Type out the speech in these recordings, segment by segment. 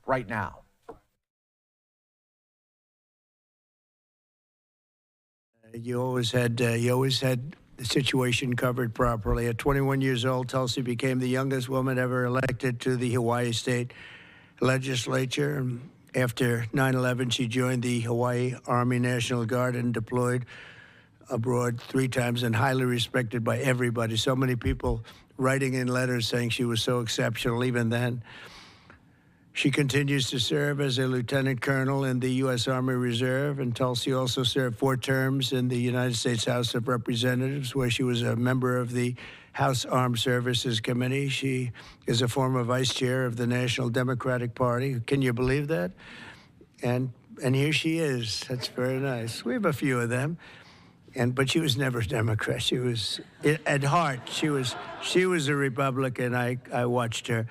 right now. You always had the situation covered properly. At 21 years old, Tulsi became the youngest woman ever elected to the Hawaii State Legislature. After 9/11, she joined the Hawaii Army National Guard and deployed abroad 3 times and highly respected by everybody. So many people writing in letters saying she was so exceptional even then. She continues to serve as a lieutenant colonel in the U.S. Army Reserve, and Tulsi also served 4 terms in the United States House of Representatives, where she was a member of the House Armed Services Committee. She is a former vice chair of the National Democratic Party. Can you believe that? And here she is. That's very nice. We have a few of them. But she was never a Democrat. She was, at heart, she was a Republican. I watched her,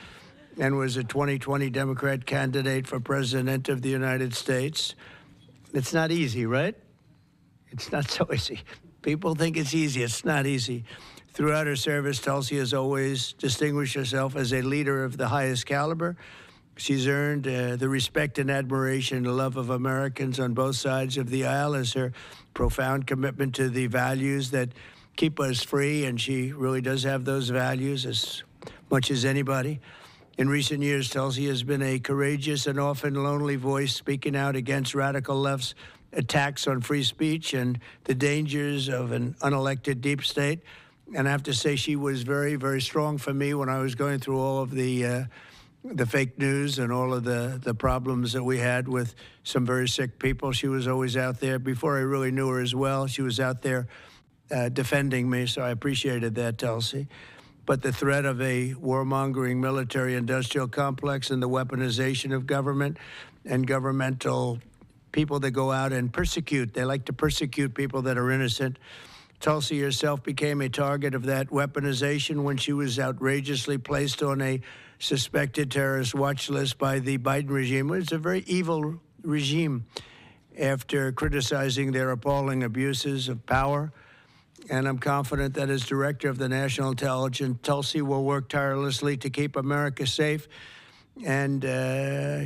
and was a 2020 Democrat candidate for President of the United States. It's not easy, right? It's not so easy. People think it's easy. It's not easy. Throughout her service, Tulsi has always distinguished herself as a leader of the highest caliber. She's earned the respect and admiration and love of Americans on both sides of the aisle as her profound commitment to the values that keep us free, and she really does have those values as much as anybody. In recent years, Tulsi has been a courageous and often lonely voice speaking out against radical left's attacks on free speech and the dangers of an unelected deep state. And I have to say she was very, very strong for me when I was going through all of the fake news and all of the problems that we had with some very sick people. She was always out there. Before I really knew her as well, she was out there defending me, so I appreciated that, Tulsi. But the threat of a warmongering military-industrial complex and the weaponization of government and governmental people that go out and persecute. They like to persecute people that are innocent. Tulsi herself became a target of that weaponization when she was outrageously placed on a suspected terrorist watch list by the Biden regime. It's a very evil regime after criticizing their appalling abuses of power. And I'm confident that as director of the National Intelligence, Tulsi will work tirelessly to keep America safe. And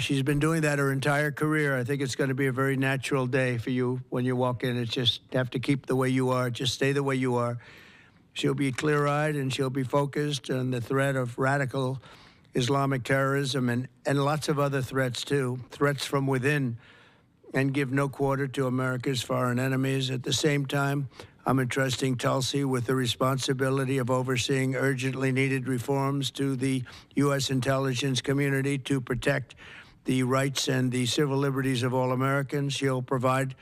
she's been doing that her entire career. I think it's going to be a very natural day for you when you walk in. It's just have to keep the way you are. Just stay the way you are. She'll be clear-eyed and she'll be focused on the threat of radical Islamic terrorism and lots of other threats, too, threats from within, and give no quarter to America's foreign enemies. At the same time, I'm entrusting Tulsi with the responsibility of overseeing urgently needed reforms to the U.S. intelligence community to protect the rights and the civil liberties of all Americans. She'll provide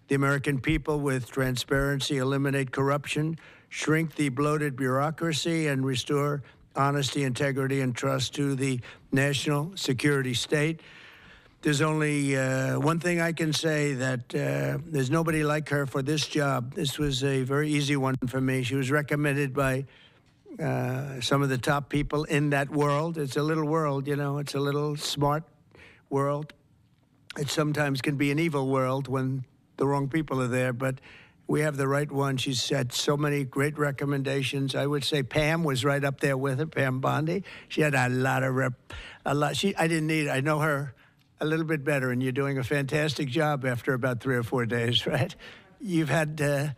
the American people with transparency, eliminate corruption, shrink the bloated bureaucracy, and restore honesty, integrity, and trust to the national security state. There's only one thing I can say, that there's nobody like her for this job. This was a very easy one for me. She was recommended by some of the top people in that world. It's a little world, you know. It's a little smart world. It sometimes can be an evil world when the wrong people are there, but we have the right one. She's had so many great recommendations. I would say Pam was right up there with her, Pam Bondi. She had a lot. I know her a little bit better, and you're doing a fantastic job after about 3 or 4 days, right? You've had a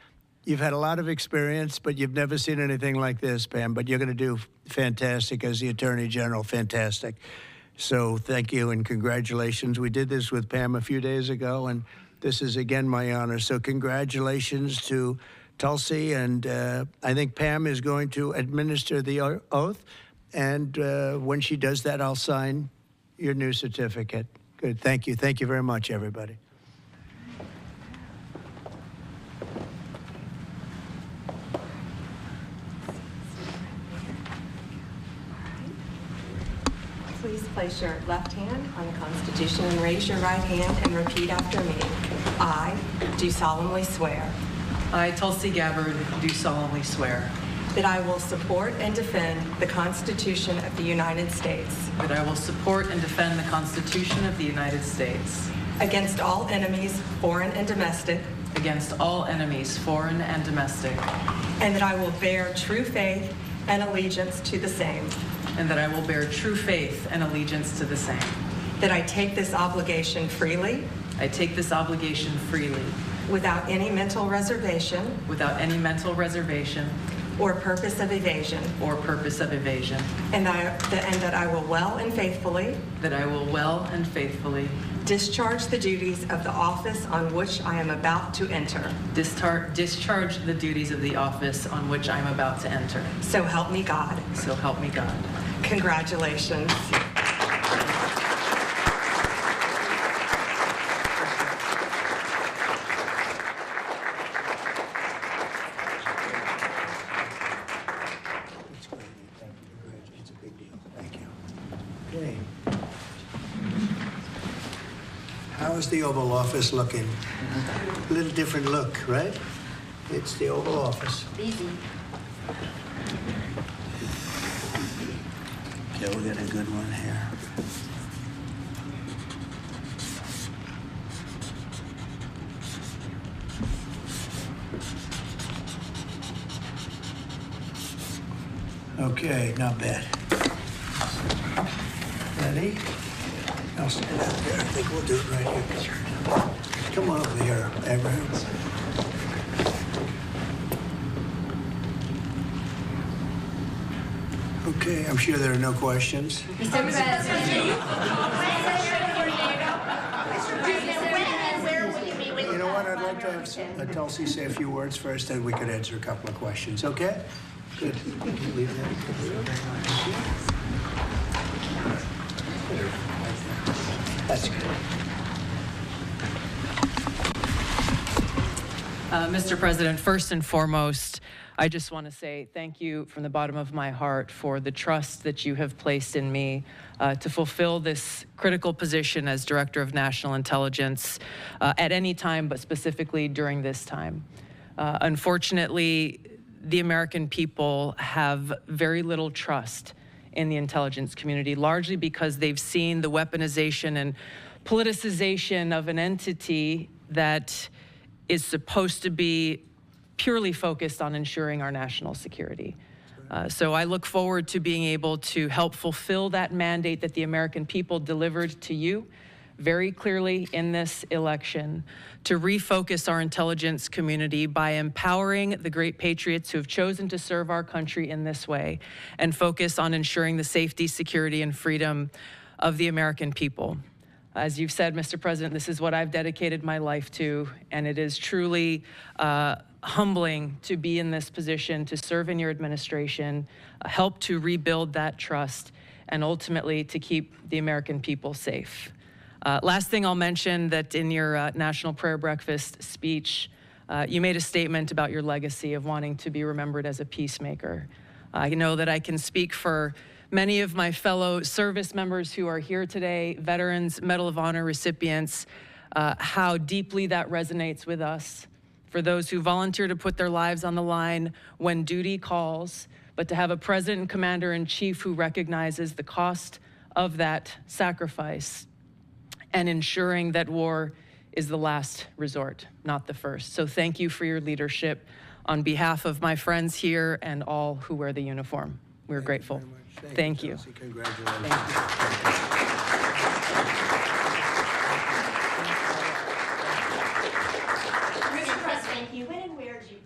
lot of experience, but you've never seen anything like this, Pam. But you're going to do fantastic as the Attorney General, fantastic. So thank you and congratulations. We did this with Pam a few days ago, and this is again my honor. So congratulations to Tulsi, and I think Pam is going to administer the oath, and when she does that, I'll sign your new certificate. Good. Thank you. Thank you very much, everybody. Please place your left hand on the Constitution and raise your right hand and repeat after me. I do solemnly swear. I, Tulsi Gabbard, do solemnly swear. That I will support and defend the Constitution of the United States. That I will support and defend the Constitution of the United States. Against all enemies, foreign and domestic. Against all enemies, foreign and domestic. And that I will bear true faith and allegiance to the same. And that I will bear true faith and allegiance to the same. that I take this obligation freely, I take this obligation freely, without any mental reservation without any mental reservation or purpose of evasion, or purpose of evasion, and that I will well and faithfully that I will well and faithfully discharge the duties of the office on which I am about to enter. discharge the duties of the office on which I am about to enter. So help me God. So help me God. Congratulations. That's great. Thank you. It's a big deal. Thank you. Okay. How is the Oval Office looking? A little different look, right? It's the Oval Office. Easy. Okay, we'll get a good one here. Okay, not bad. Ready? I'll stand out there. I think we'll do it right here. Come on over here, Abraham. Okay, I'm sure there are no questions. Mr. President. Where will you be with You know what? I'd like to have Tulsi say a few words first, and we could answer a couple of questions, okay? Good. Leave that. That's good. Mr. President, first and foremost, I just want to say thank you from the bottom of my heart for the trust that you have placed in me to fulfill this critical position as Director of National Intelligence at any time, but specifically during this time. Unfortunately, the American people have very little trust in the intelligence community, largely because they've seen the weaponization and politicization of an entity that is supposed to be purely focused on ensuring our national security. So I look forward to being able to help fulfill that mandate that the American people delivered to you very clearly in this election, to refocus our intelligence community by empowering the great patriots who have chosen to serve our country in this way, and focus on ensuring the safety, security, and freedom of the American people. As you've said, Mr. President, this is what I've dedicated my life to, and it is truly humbling to be in this position, to serve in your administration, help to rebuild that trust, and ultimately to keep the American people safe. Last thing I'll mention, that in your National Prayer Breakfast speech, you made a statement about your legacy of wanting to be remembered as a peacemaker. I know that I can speak for many of my fellow service members who are here today, veterans, Medal of Honor recipients, how deeply that resonates with us. For those who volunteer to put their lives on the line when duty calls, but to have a President and Commander-in-Chief who recognizes the cost of that sacrifice and ensuring that war is the last resort, not the first. So thank you for your leadership on behalf of my friends here and all who wear the uniform. We're grateful. Thank you. Tulsi. Congratulations. Thank you. Mr. President, when and where do you